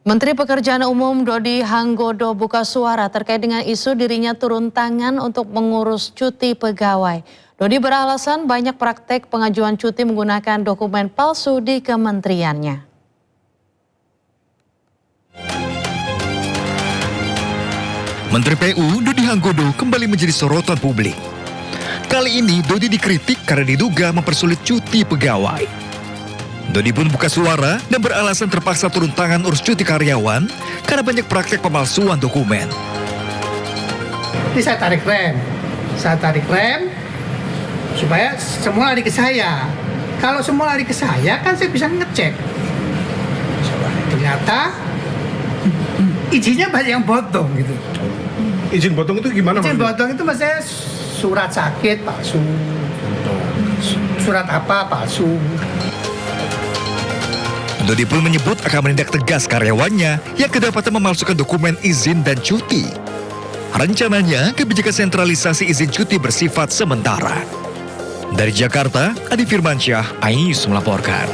Menteri Pekerjaan Umum Dodi Hanggodo buka suara terkait dengan isu dirinya turun tangan untuk mengurus cuti pegawai. Dodi beralasan banyak praktek pengajuan cuti menggunakan dokumen palsu di kementeriannya. Menteri PU Dodi Hanggodo kembali menjadi sorotan publik. Kali ini Dodi dikritik karena diduga mempersulit cuti pegawai. Dodi pun buka suara dan beralasan terpaksa turun tangan urus cuti karyawan karena banyak praktek pemalsuan dokumen. Ini saya tarik rem supaya semua lari ke saya. Kalau semua lari ke saya kan saya bisa ngecek. Ternyata izinnya banyak yang potong gitu. Izin potong itu gimana? Izin potong itu maksudnya surat sakit palsu, surat apa palsu. Dodi pun menyebut akan menindak tegas karyawannya yang kedapatan memalsukan dokumen izin dan cuti. Rencananya, kebijakan sentralisasi izin cuti bersifat sementara. Dari Jakarta, Adi Firmansyah, iNews melaporkan.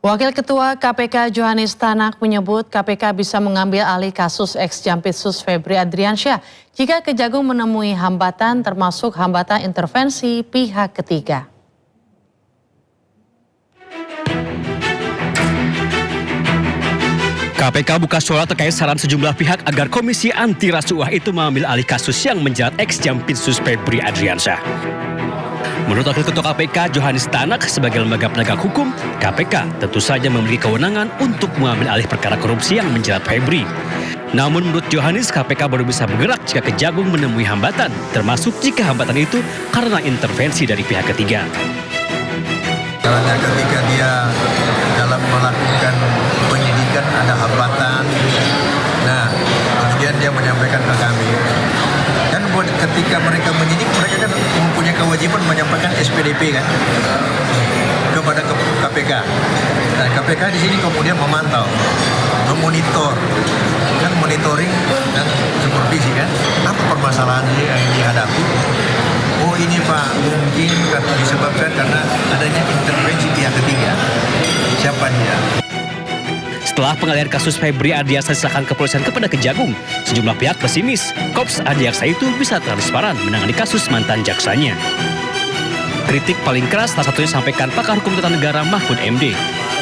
Wakil Ketua KPK Johannes Tanak menyebut KPK bisa mengambil alih kasus ex-Jampitsus Febri Adriansyah jika Kejagung menemui hambatan termasuk hambatan intervensi pihak ketiga. KPK buka suara terkait saran sejumlah pihak agar Komisi Anti Rasuah itu mengambil alih kasus yang menjerat ex-Jampitsus Febri Adriansyah. Menurut Wakil Ketua KPK Johannes Tanak, sebagai lembaga penegak hukum, KPK tentu saja memiliki kewenangan untuk mengambil alih perkara korupsi yang menjerat Febri. Namun menurut Johannes, KPK baru bisa bergerak jika Kejagung menemui hambatan, termasuk jika hambatan itu karena intervensi dari pihak ketiga. Karena ketika dia dalam melakukan penyidikan ada hambatan, nah kemudian dia menyampaikan ke kami. Dan ketika mereka menyidik, mereka kan mempunyai kewajiban menyampaikan SPDP kan kepada KPK. Nah KPK di sini kemudian memantau, memonitor, kan monitoring dan supervisi kan. Apa permasalahan yang dihadapi? Oh ini Pak, mungkin disebabkan karena adanya intervensi pihak ketiga. Siapa dia? Setelah pengalihan kasus Febri Adriansyah diserahkan kepolisian kepada Kejagung, sejumlah pihak pesimis Korps Adiaksa itu bisa transparan menangani kasus mantan jaksanya. Kritik paling keras salah satunya sampaikan pakar hukum tata negara Mahfud MD.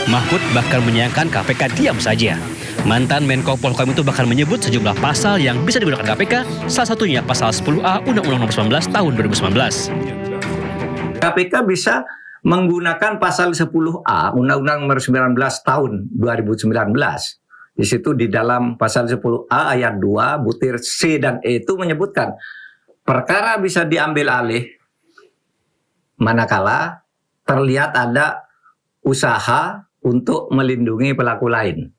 Mahfud bahkan menyayangkan KPK diam saja. Mantan Menko Polhukam itu bahkan menyebut sejumlah pasal yang bisa digunakan KPK, salah satunya pasal 10A Undang-Undang Nomor 19 Tahun 2019. KPK bisa menggunakan pasal 10A Undang-Undang Nomor 19 Tahun 2019. Di situ di dalam pasal 10A ayat 2 butir C dan E itu menyebutkan perkara bisa diambil alih manakala terlihat ada usaha untuk melindungi pelaku lain.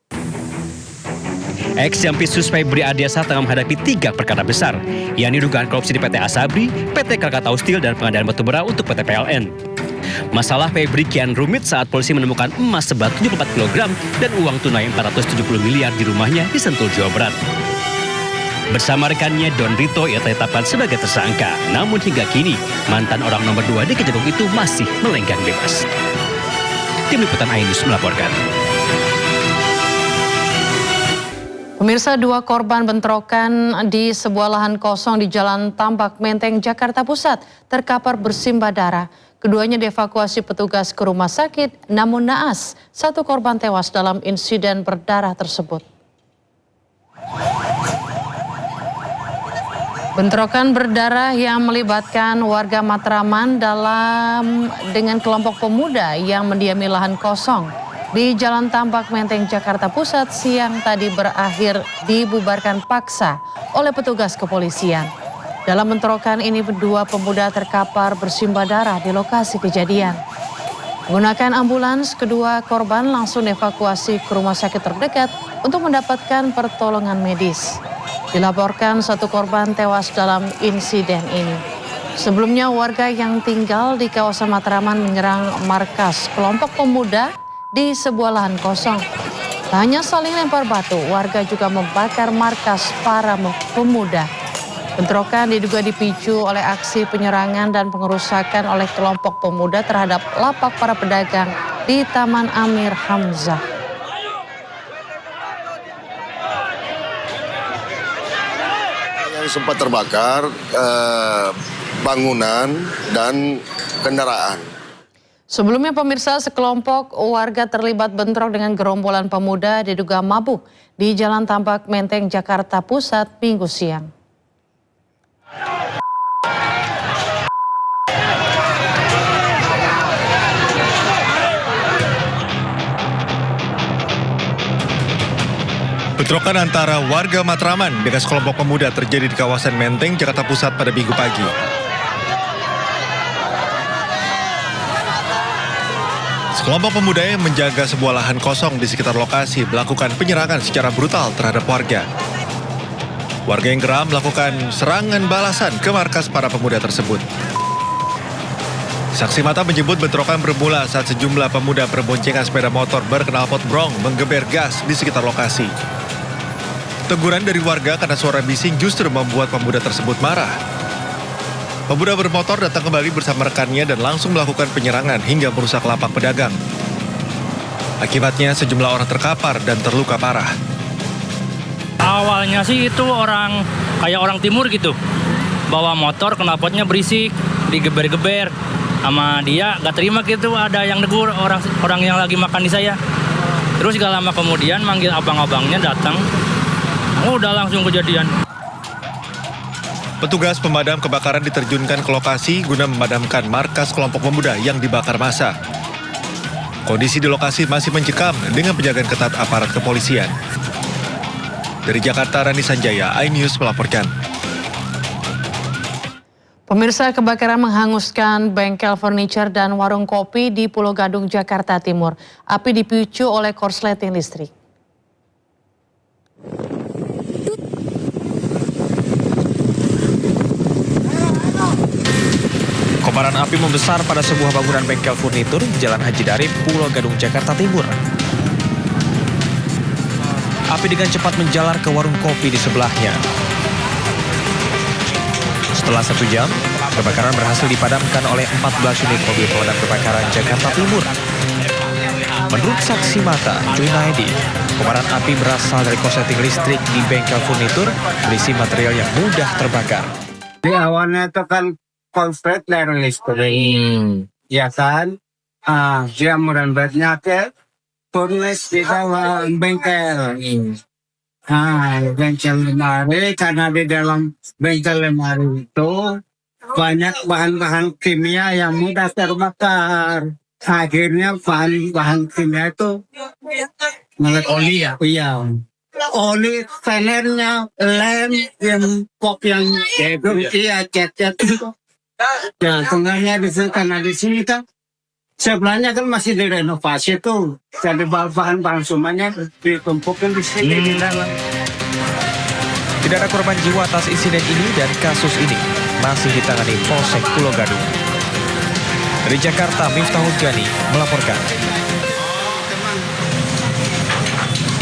Ex-Jampitsus Febri Adriansyah tengah menghadapi 3 perkara besar, yakni dugaan korupsi di PT Asabri, PT Krakatau Steel, dan pengadaan batubara untuk PT PLN. Masalah Febri kian rumit saat polisi menemukan emas seberat 74 kg dan uang tunai 470 miliar di rumahnya di Sentul, Jawa Barat. Bersama rekannya Don Rito ia ditetapkan sebagai tersangka, namun hingga kini mantan orang nomor 2 di Kejagung itu masih melenggang bebas. Tim Liputan iNews melaporkan. Pemirsa, 2 korban bentrokan di sebuah lahan kosong di Jalan Tambak Menteng, Jakarta Pusat terkapar bersimbah darah. Keduanya dievakuasi petugas ke rumah sakit, namun naas 1 korban tewas dalam insiden berdarah tersebut. Bentrokan berdarah yang melibatkan warga Matraman dengan kelompok pemuda yang mendiami lahan kosong di Jalan Tambak Menteng, Jakarta Pusat siang tadi berakhir dibubarkan paksa oleh petugas kepolisian. Dalam bentrokan ini 2 pemuda terkapar bersimbah darah di lokasi kejadian. Menggunakan ambulans, kedua korban langsung dievakuasi ke rumah sakit terdekat untuk mendapatkan pertolongan medis. Dilaporkan 1 korban tewas dalam insiden ini. Sebelumnya warga yang tinggal di kawasan Matraman menyerang markas kelompok pemuda di sebuah lahan kosong. Tak hanya saling lempar batu, warga juga membakar markas para pemuda. Bentrokan diduga dipicu oleh aksi penyerangan dan pengerusakan oleh kelompok pemuda terhadap lapak para pedagang di Taman Amir Hamzah. Yang sempat terbakar bangunan dan kendaraan. Sebelumnya pemirsa, sekelompok warga terlibat bentrok dengan gerombolan pemuda diduga mabuk di Jalan Tambak Menteng, Jakarta Pusat Minggu siang. Bentrokan antara warga Matraman dengan sekelompok pemuda terjadi di kawasan Menteng, Jakarta Pusat pada Minggu pagi. Sekelompok pemuda yang menjaga sebuah lahan kosong di sekitar lokasi melakukan penyerangan secara brutal terhadap warga. Warga yang geram melakukan serangan balasan ke markas para pemuda tersebut. Saksi mata menyebut bentrokan bermula saat sejumlah pemuda berboncengan sepeda motor berknalpot brong menggeber gas di sekitar lokasi. Teguran dari warga karena suara bising justru membuat pemuda tersebut marah. Pemuda bermotor datang kembali bersama rekannya dan langsung melakukan penyerangan hingga merusak lapak pedagang. Akibatnya sejumlah orang terkapar dan terluka parah. Awalnya sih itu kayak orang timur gitu. Bawa motor, knalpotnya berisik, digeber-geber. Sama dia gak terima gitu, ada yang negur orang yang lagi makan di saya. Terus gak lama kemudian manggil abang-abangnya datang. Udah langsung kejadian. Petugas pemadam kebakaran diterjunkan ke lokasi guna memadamkan markas kelompok pemuda yang dibakar massa. Kondisi di lokasi masih mencekam dengan penjagaan ketat aparat kepolisian. Dari Jakarta, Rani Sanjaya, iNews melaporkan. Pemirsa, kebakaran menghanguskan bengkel furniture dan warung kopi di Pulau Gadung, Jakarta Timur. Api dipicu oleh korsleting listrik. Kobaran api membesar pada sebuah bangunan bengkel furnitur Jalan Haji Darip, Pulau Gadung, Jakarta Timur. Api dengan cepat menjalar ke warung kopi di sebelahnya. Setelah 1 jam, kebakaran berhasil dipadamkan oleh 14 unit mobil pemadam kebakaran Jakarta Timur. Menurut saksi mata, Junaidi, kobaran api berasal dari korsleting listrik di bengkel furnitur berisi material yang mudah terbakar. Di awalnya itu kan konslet dari listrik, ya kan? Dia merambatnya ke furnace di dalam bengkel. Bengkel lemari, karena di dalam bengkel lemari itu banyak bahan-bahan kimia yang mudah terbakar. Akhirnya bahan kimia itu oli ya? Iya. Oli, fenernya, lem, yang pop yang iya, cat-cat itu. Ya, tengahnya di sini, karena di sini kan sebelahnya kan masih direnovasi tuh. Jadi bahan-bahan semuanya ditumpukkan di sini di dalam. Tidak ada korban jiwa atas insiden ini dan kasus ini masih ditangani Polsek Pulau Gadung. Dari Jakarta, Miftahul Gani melaporkan.